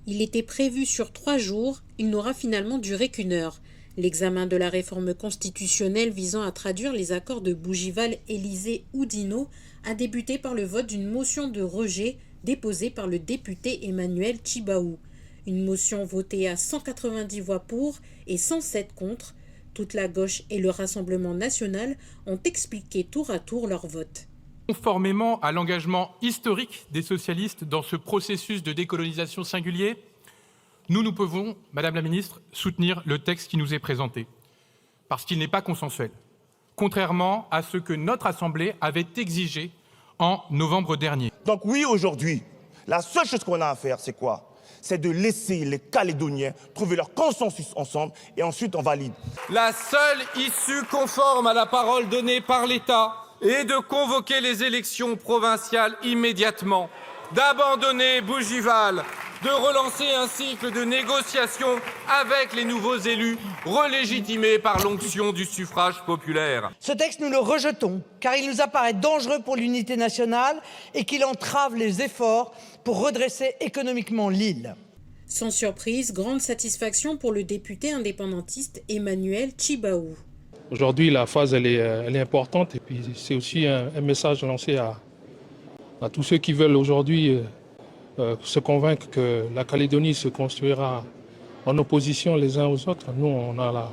Il était prévu sur 3 jours, il n'aura finalement duré qu'1 heure. L'examen de la réforme constitutionnelle visant à traduire les accords de Bougival, Élysée, Oudinot a débuté par le vote d'une motion de rejet déposée par le député Emmanuel Tjibaou. Une motion votée à 190 voix pour et 107 contre. Toute la gauche et le Rassemblement national ont expliqué tour à tour leur vote. Conformément à l'engagement historique des socialistes dans ce processus de décolonisation singulier, nous pouvons, Madame la Ministre, soutenir le texte qui nous est présenté, parce qu'il n'est pas consensuel, contrairement à ce que notre Assemblée avait exigé en novembre dernier. Donc oui, aujourd'hui, la seule chose qu'on a à faire, c'est quoi? C'est de laisser les Calédoniens trouver leur consensus ensemble et ensuite on valide. La seule issue conforme à la parole donnée par l'État est de convoquer les élections provinciales immédiatement, d'abandonner Bougival, de relancer un cycle de négociations avec les nouveaux élus relégitimés par l'onction du suffrage populaire. Ce texte, nous le rejetons, car il nous apparaît dangereux pour l'unité nationale et qu'il entrave les efforts pour redresser économiquement l'île. Sans surprise, grande satisfaction pour le député indépendantiste Emmanuel Tjibaou. Aujourd'hui, la phase elle est importante et puis c'est aussi un message lancé à tous ceux qui veulent aujourd'hui se convaincre que la Calédonie se construira en opposition les uns aux autres. Nous, on a la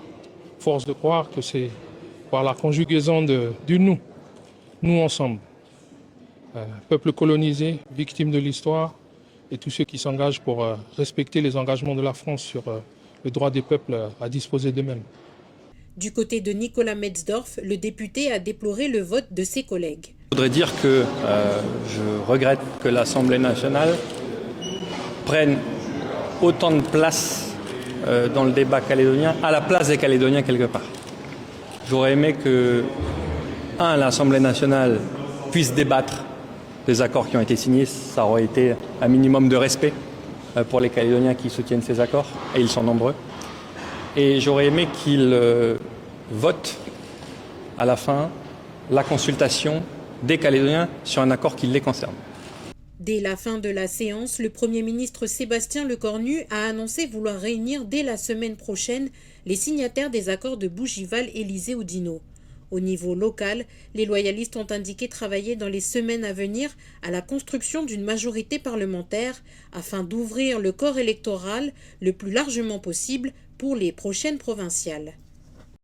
force de croire que c'est par la conjugaison du nous ensemble, peuple colonisé, victime de l'histoire, et tous ceux qui s'engagent pour respecter les engagements de la France sur le droit des peuples à disposer d'eux-mêmes. Du côté de Nicolas Metzdorf, le député a déploré le vote de ses collègues. Je voudrais dire que je regrette que l'Assemblée nationale prenne autant de place dans le débat calédonien, à la place des Calédoniens quelque part. J'aurais aimé que, l'Assemblée nationale puisse débattre des accords qui ont été signés. Ça aurait été un minimum de respect pour les Calédoniens qui soutiennent ces accords, et ils sont nombreux. Et j'aurais aimé qu'ils votent à la fin la consultation des Calédoniens sur un accord qui les concerne. Dès la fin de la séance, le Premier ministre Sébastien Lecornu a annoncé vouloir réunir dès la semaine prochaine les signataires des accords de Bougival, Élysée, Oudinot. Au niveau local, les loyalistes ont indiqué travailler dans les semaines à venir à la construction d'une majorité parlementaire afin d'ouvrir le corps électoral le plus largement possible pour les prochaines provinciales.